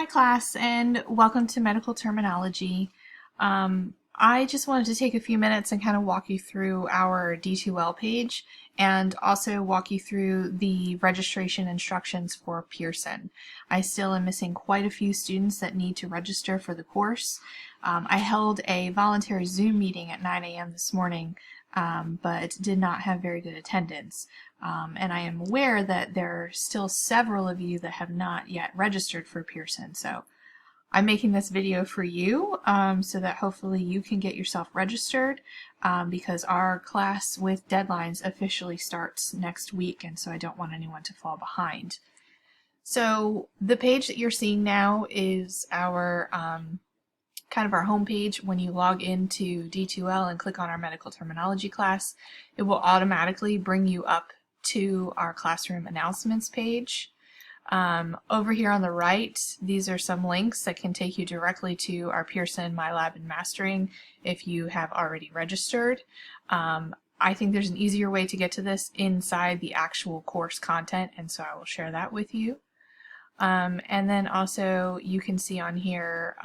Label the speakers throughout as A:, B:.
A: class, and welcome to Medical Terminology. I just wanted to take a few minutes and kind of walk you through our D2L page and also walk you through the registration instructions for Pearson. I still am missing quite a few students that need to register for the course. I held a voluntary Zoom meeting at 9 a.m. this morning, but did not have very good attendance. And I am aware that there are still several of you that have not yet registered for Pearson. So I'm making this video for you so that hopefully you can get yourself registered because our class with deadlines officially starts next week, and so I don't want anyone to fall behind. So the page that you're seeing now is our kind of our home page. When you log into D2L and click on our medical terminology class, it will automatically bring you up to our classroom announcements page. Over here on the right, these are some links that can take you directly to our Pearson, MyLab, and Mastering if you have already registered. I think there's an easier way to get to this inside the actual course content, and so I will share that with you. And then also you can see on here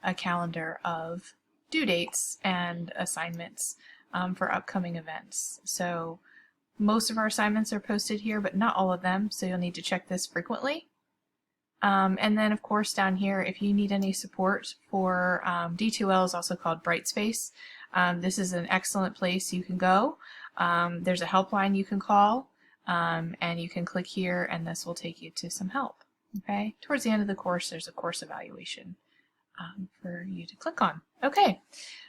A: a calendar of due dates and assignments for upcoming events. So most of our assignments are posted here, but not all of them, so you'll need to check this frequently. And then of course down here, if you need any support for D2L is also called Brightspace. This is an excellent place you can go. There's a helpline you can call, and you can click here and this will take you to some help. Okay, towards the end of the course, there's a course evaluation for you to click on. Okay,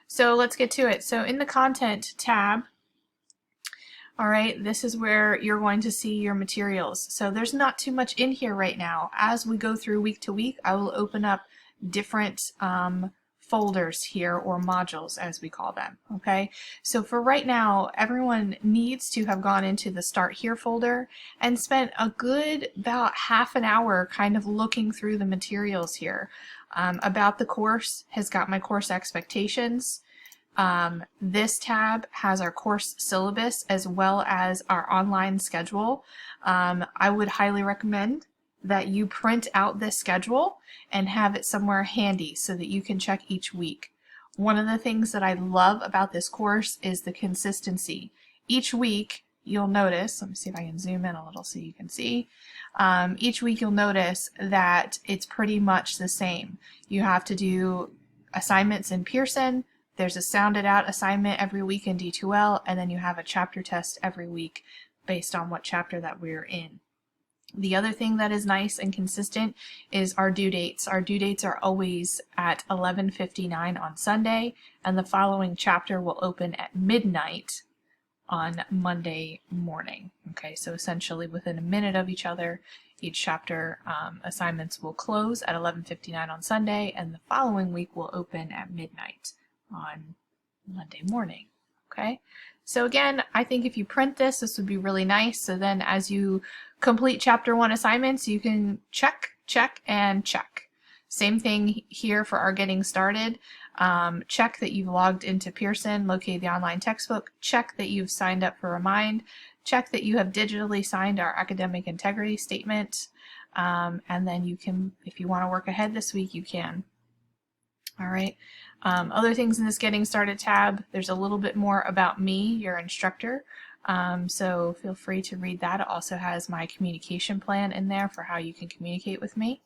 A: so let's get to it. So in the Content tab, all right, this is where you're going to see your materials. So there's not too much in here right now. As we go through week to week, I will open up different folders here, or modules as we call them. Okay, so for right now, everyone needs to have gone into the Start Here folder and spent a good about half an hour kind of looking through the materials here. About the course has got my course expectations. This tab has our course syllabus as well as our online schedule. I would highly recommend that you print out this schedule and have it somewhere handy so that you can check each week. One of the things that I love about this course is the consistency. Each week you'll notice, let me see if I can zoom in a little so you can see, each week you'll notice that it's pretty much the same. You have to do assignments in Pearson, there's a sounded out assignment every week in D2L, and then you have a chapter test every week based on what chapter that we're in. The other thing that is nice and consistent is our due dates. Our due dates are always at 11:59 on Sunday, and the following chapter will open at midnight on Monday morning. Okay, so essentially within a minute of each other, each chapter assignments will close at 11:59 on Sunday, and the following week will open at midnight on Monday morning. Okay, so again, I think if you print this, this would be really nice. So then as you complete chapter 1 assignments, you can check, check, and check. Same thing here for our getting started. Check that you've logged into Pearson, located the online textbook, check that you've signed up for Remind, check that you have digitally signed our academic integrity statement, and then you can, if you want to work ahead this week, you can. All right. Other things in this Getting Started tab, there's a little bit more about me, your instructor. So feel free to read that. It also has my communication plan in there for how you can communicate with me.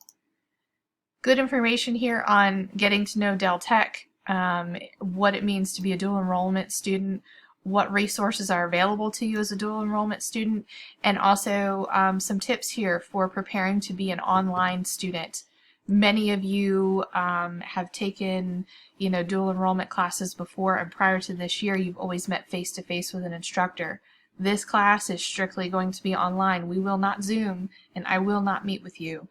A: Good information here on getting to know Del Tech, what it means to be a dual enrollment student, what resources are available to you as a dual enrollment student, and also some tips here for preparing to be an online student. Many of you have taken, dual enrollment classes before, and prior to this year, you've always met face-to-face with an instructor. This class is strictly going to be online. We will not Zoom, and I will not meet with you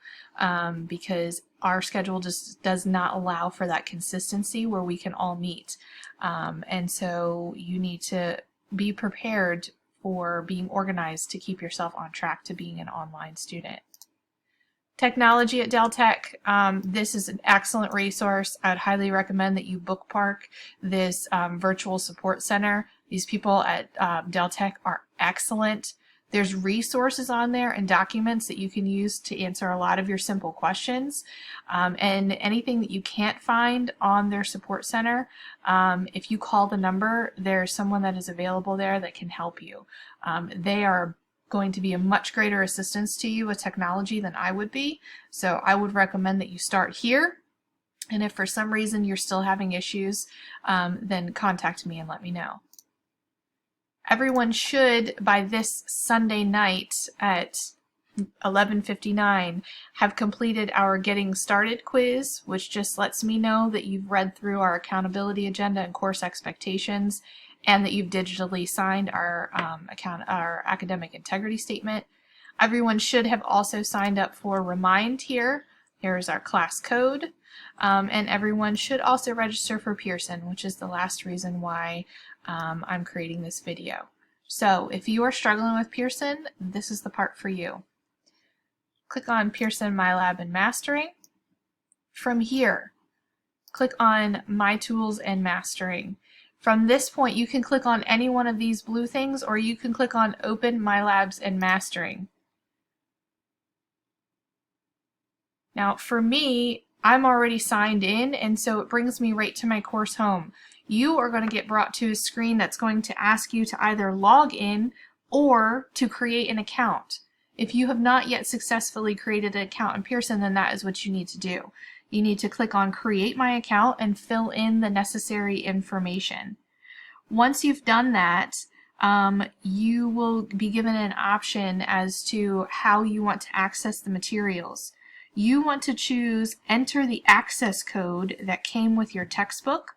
A: because our schedule just does not allow for that consistency where we can all meet. And so you need to be prepared for being organized to keep yourself on track to being an online student. Technology at Del Tech, this is an excellent resource. I'd highly recommend that you bookmark this virtual support center. These people at Del Tech are excellent. There's resources on there and documents that you can use to answer a lot of your simple questions. And anything that you can't find on their support center, if you call the number, there's someone that is available there that can help you. They are going to be a much greater assistance to you with technology than I would be. So I would recommend that you start here. And if for some reason you're still having issues, then contact me and let me know. Everyone should, by this Sunday night at 11:59, have completed our Getting Started quiz, which just lets me know that you've read through our accountability agenda and course expectations, and that you've digitally signed our academic integrity statement. Everyone should have also signed up for Remind here. Here's our class code. And everyone should also register for Pearson, which is the last reason why I'm creating this video. So if you are struggling with Pearson, this is the part for you. Click on Pearson MyLab and Mastering. From here, click on My Tools and Mastering. From this point, you can click on any one of these blue things, or you can click on Open My Labs and Mastering. Now, for me, I'm already signed in, and so it brings me right to my course home. You are going to get brought to a screen that's going to ask you to either log in or to create an account. If you have not yet successfully created an account in Pearson, then that is what you need to do. You need to click on Create My Account and fill in the necessary information. Once you've done that, you will be given an option as to how you want to access the materials. You want to choose Enter the access code that came with your textbook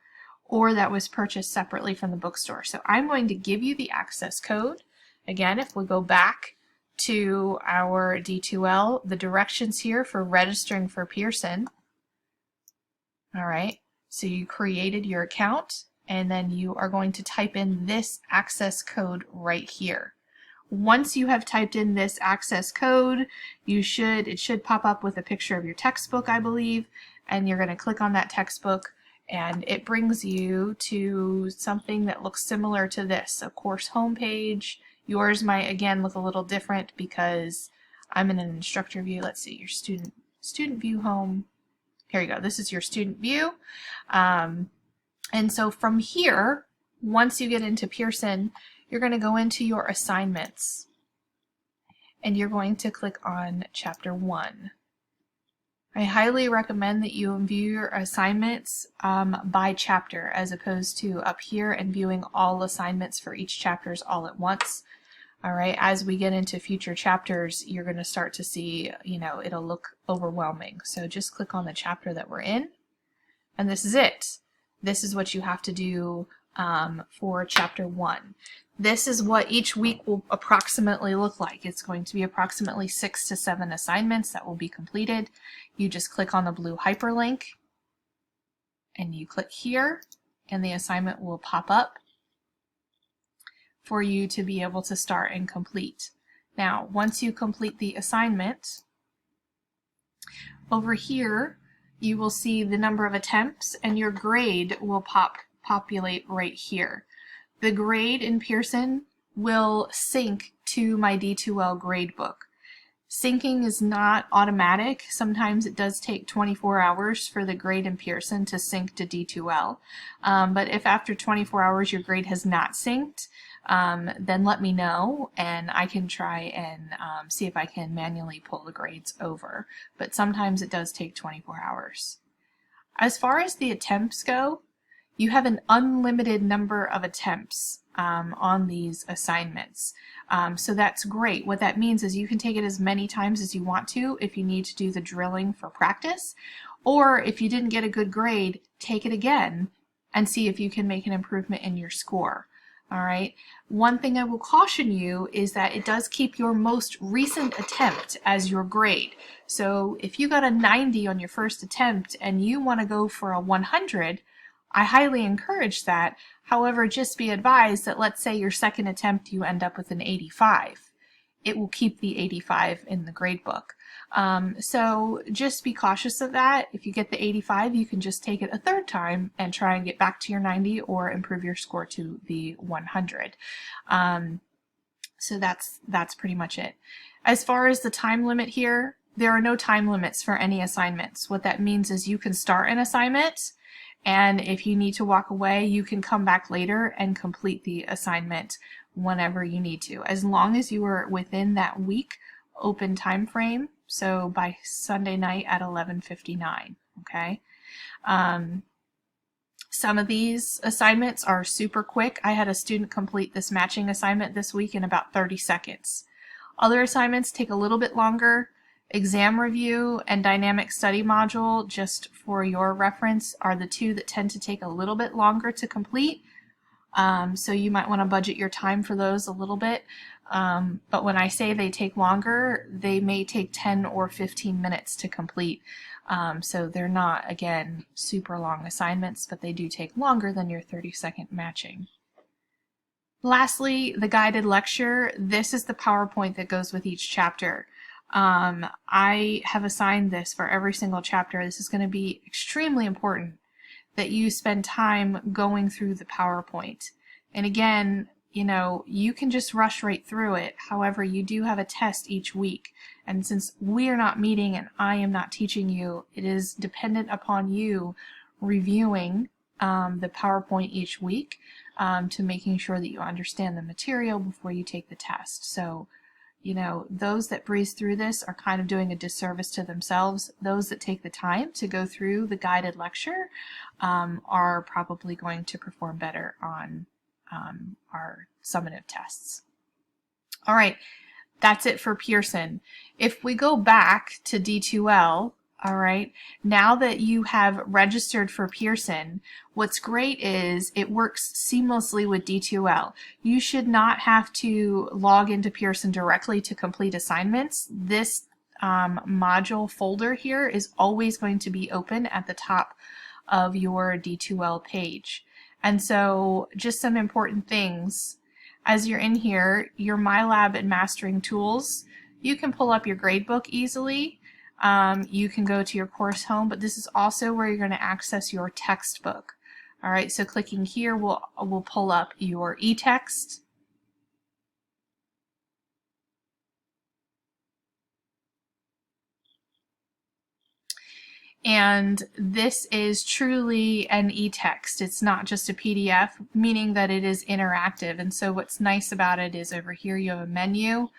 A: or that was purchased separately from the bookstore. So I'm going to give you the access code. Again, if we go back to our D2L, the directions here for registering for Pearson. All right, so you created your account, and then you are going to type in this access code right here. Once you have typed in this access code, it should pop up with a picture of your textbook, I believe, and you're going to click on that textbook, and it brings you to something that looks similar to this, a course homepage. Yours might, again, look a little different because I'm in an instructor view. Let's see, your student view home. Here you go. This is your student view. And so from here, once you get into Pearson, you're going to go into your assignments, and you're going to click on Chapter 1. I highly recommend that you view your assignments by chapter, as opposed to up here and viewing all assignments for each chapters all at once. All right, as we get into future chapters, you're going to start to see, it'll look overwhelming. So just click on the chapter that we're in, and this is it. This is what you have to do for Chapter 1. This is what each week will approximately look like. It's going to be approximately 6 to 7 assignments that will be completed. You just click on the blue hyperlink, and you click here, and the assignment will pop up for you to be able to start and complete. Now, once you complete the assignment, over here you will see the number of attempts, and your grade will populate right here. The grade in Pearson will sync to my D2L gradebook. Syncing is not automatic. Sometimes it does take 24 hours for the grade in Pearson to sync to D2L. But if after 24 hours your grade has not synced, then let me know, and I can try and see if I can manually pull the grades over. But sometimes it does take 24 hours. As far as the attempts go, you have an unlimited number of attempts on these assignments. So that's great. What that means is you can take it as many times as you want to if you need to do the drilling for practice, or if you didn't get a good grade, take it again and see if you can make an improvement in your score. All right. One thing I will caution you is that it does keep your most recent attempt as your grade. So if you got a 90 on your first attempt and you want to go for a 100, I highly encourage that. However, just be advised that let's say your second attempt you end up with an 85. It will keep the 85 in the gradebook. So just be cautious of that. If you get the 85, you can just take it a third time and try and get back to your 90 or improve your score to the 100. So that's pretty much it. As far as the time limit here, there are no time limits for any assignments. What that means is you can start an assignment, and if you need to walk away, you can come back later and complete the assignment whenever you need to, as long as you are within that week open time frame. So by Sunday night at 11:59. Okay. Some of these assignments are super quick. I had a student complete this matching assignment this week in about 30 seconds. Other assignments take a little bit longer. Exam review and dynamic study module, just for your reference, are the two that tend to take a little bit longer to complete. So you might want to budget your time for those a little bit. But when I say they take longer, they may take 10 or 15 minutes to complete. So they're not, again, super long assignments, but they do take longer than your 30-second matching. Lastly, the guided lecture. This is the PowerPoint that goes with each chapter. I have assigned this for every single chapter. This is going to be extremely important that you spend time going through the PowerPoint. And again, you know, you can just rush right through it. However, you do have a test each week. And since we are not meeting and I am not teaching you, it is dependent upon you reviewing the PowerPoint each week to making sure that you understand the material before you take the test. So, you know, those that breeze through this are kind of doing a disservice to themselves. Those that take the time to go through the guided lecture are probably going to perform better on our summative tests. All right, that's it for Pearson. If we go back to D2L, all right, now that you have registered for Pearson, what's great is it works seamlessly with D2L. You should not have to log into Pearson directly to complete assignments. This module folder here is always going to be open at the top of your D2L page. And so just some important things. As you're in here, your MyLab and Mastering Tools, you can pull up your gradebook easily. You can go to your course home, but this is also where you're going to access your textbook. All right, so clicking here will pull up your e-text. And this is truly an e-text. It's not just a PDF, meaning that it is interactive. And so what's nice about it is over here you have a menu.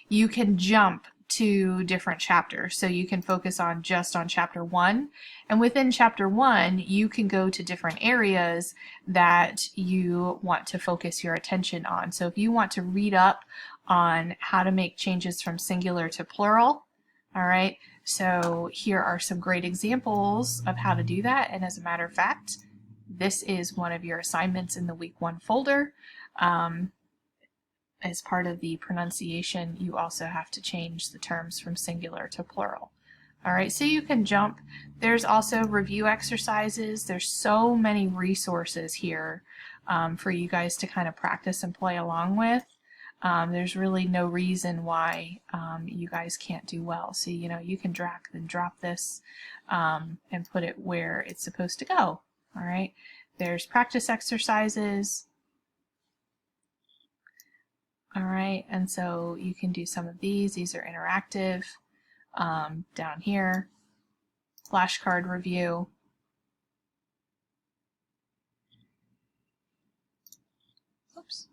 A: You can jump to different chapters. So you can focus on just on chapter 1. And within chapter 1, you can go to different areas that you want to focus your attention on. So if you want to read up on how to make changes from singular to plural, all right, so here are some great examples of how to do that. And as a matter of fact, this is one of your assignments in the week 1 folder. As part of the pronunciation, you also have to change the terms from singular to plural. All right, so you can jump. There's also review exercises. There's so many resources here for you guys to kind of practice and play along with. There's really no reason why you guys can't do well. So, you know, you can drag and drop this and put it where it's supposed to go. All right, there's practice exercises. All right, and so you can do some of these. These are interactive. Down here, flashcard review. Oops.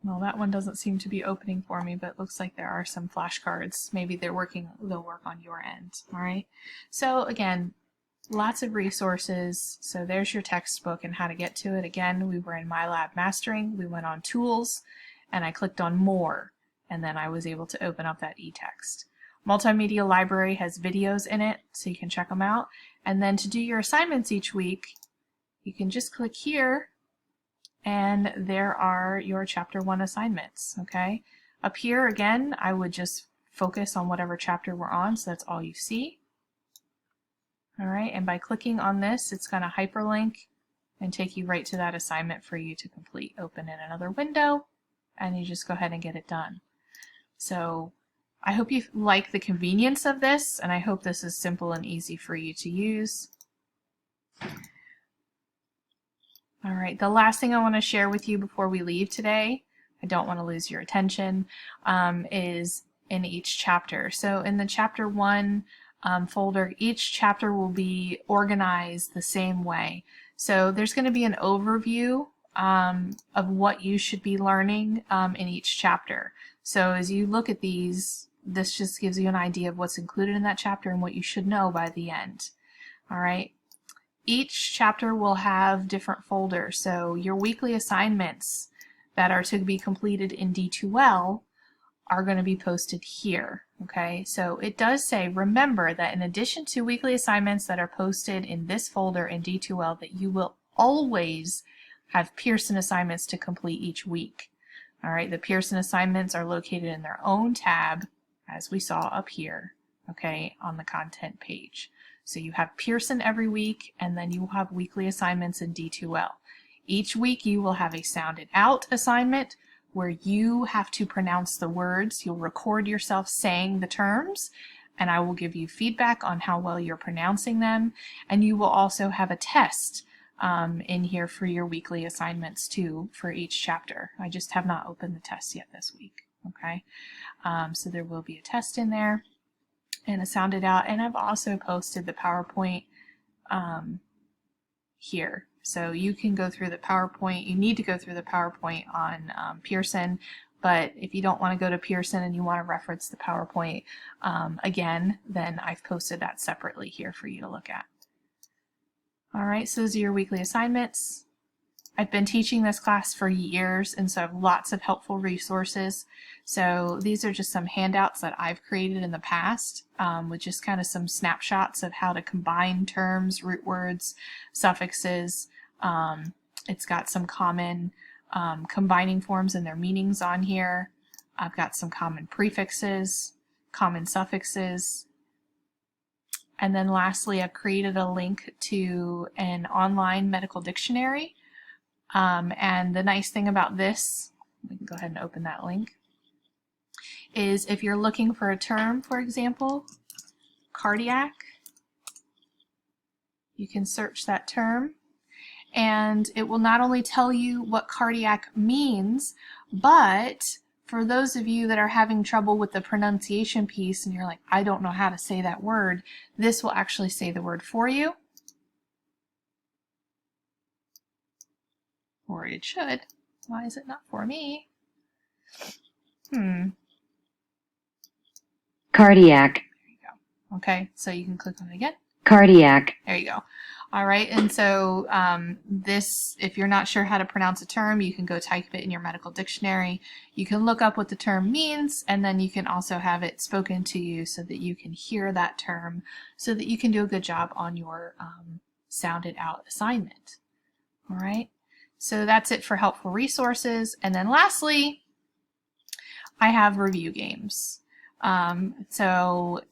A: Well, that one doesn't seem to be opening for me, but it looks like there are some flashcards. Maybe they'll work on your end. All right. So again, lots of resources. So there's your textbook and how to get to it. Again, we were in MyLab Mastering. We went on Tools, and I clicked on More, and then I was able to open up that e-text. Multimedia Library has videos in it, so you can check them out. And then to do your assignments each week, you can just click here, and there are your Chapter 1 assignments, okay? Up here, again, I would just focus on whatever chapter we're on, so that's all you see. All right, and by clicking on this, it's going to hyperlink and take you right to that assignment for you to complete. Open in another window, and you just go ahead and get it done. So I hope you like the convenience of this, and I hope this is simple and easy for you to use. All right, the last thing I want to share with you before we leave today, I don't want to lose your attention, is in each chapter. So in the chapter 1 folder, each chapter will be organized the same way. So there's going to be an overview of what you should be learning in each chapter. So as you look at these, this just gives you an idea of what's included in that chapter and what you should know by the end. All right. Each chapter will have different folders. So your weekly assignments that are to be completed in D2L are going to be posted here. Okay, so it does say, remember that in addition to weekly assignments that are posted in this folder in D2L, that you will always have Pearson assignments to complete each week. All right, the Pearson assignments are located in their own tab, as we saw up here, okay, on the content page. So you have Pearson every week, and then you will have weekly assignments in D2L. Each week you will have a sounded out assignment where you have to pronounce the words. You'll record yourself saying the terms, and I will give you feedback on how well you're pronouncing them. And you will also have a test in here for your weekly assignments too for each chapter. I just have not opened the test yet this week. Okay, so there will be a test in there and a sounded out, and I've also posted the PowerPoint here. So you can go through the PowerPoint. You need to go through the PowerPoint on Pearson, but if you don't want to go to Pearson and you want to reference the PowerPoint again, then I've posted that separately here for you to look at. All right, so those are your weekly assignments. I've been teaching this class for years, and so I have lots of helpful resources. So these are just some handouts that I've created in the past with just kind of some snapshots of how to combine terms, root words, suffixes. It's got some common combining forms and their meanings on here. I've got some common prefixes, common suffixes. And then lastly, I've created a link to an online medical dictionary. And the nice thing about this, we can go ahead and open that link, is if you're looking for a term, for example, cardiac, you can search that term, and it will not only tell you what cardiac means, but for those of you that are having trouble with the pronunciation piece and you're like, I don't know how to say that word, this will actually say the word for you. Or it should. Why is it not for me?
B: Cardiac.
A: There you go. Okay, so you can click on it again.
B: Cardiac.
A: There you go. All right, and so this, if you're not sure how to pronounce a term, you can go type it in your medical dictionary. You can look up what the term means, and then you can also have it spoken to you so that you can hear that term, so that you can do a good job on your sounded out assignment. All right. So that's it for helpful resources. And then lastly, I have review games. So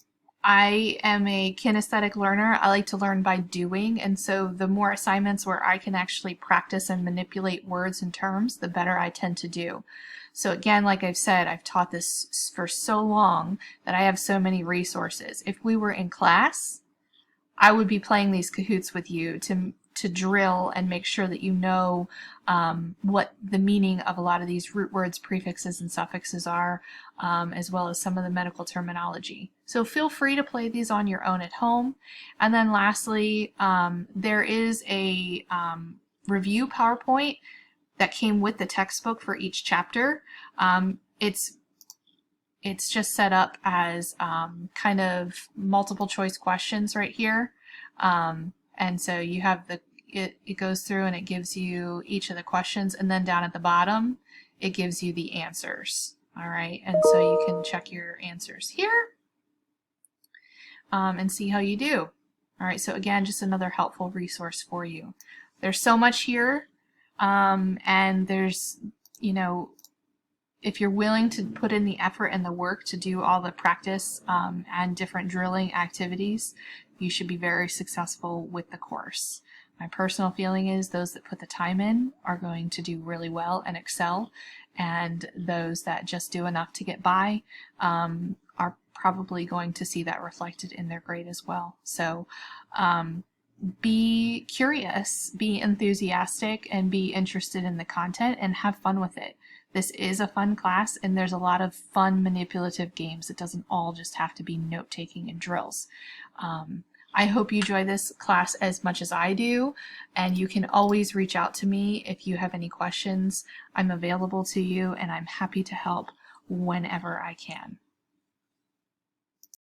A: I am a kinesthetic learner. I like to learn by doing. And so the more assignments where I can actually practice and manipulate words and terms, the better I tend to do. So again, like I've said, I've taught this for so long that I have so many resources. If we were in class, I would be playing these Kahoots with you to drill and make sure that you know what the meaning of a lot of these root words, prefixes, and suffixes are, as well as some of the medical terminology. So feel free to play these on your own at home. And then lastly, there is a review PowerPoint that came with the textbook for each chapter. It's just set up as kind of multiple choice questions right here. And so you have it goes through and it gives you each of the questions, and then down at the bottom it gives you the answers. All right, and so you can check your answers here and see how you do. All right, so again, just another helpful resource for you. There's so much here, and there's, you know, if you're willing to put in the effort and the work to do all the practice and different drilling activities, you should be very successful with the course. My personal feeling is those that put the time in are going to do really well and excel, and those that just do enough to get by are probably going to see that reflected in their grade as well. So be curious, be enthusiastic, and be interested in the content and have fun with it. This is a fun class, and there's a lot of fun manipulative games. It doesn't all just have to be note-taking and drills. I hope you enjoy this class as much as I do, and you can always reach out to me if you have any questions. I'm available to you, and I'm happy to help whenever I can.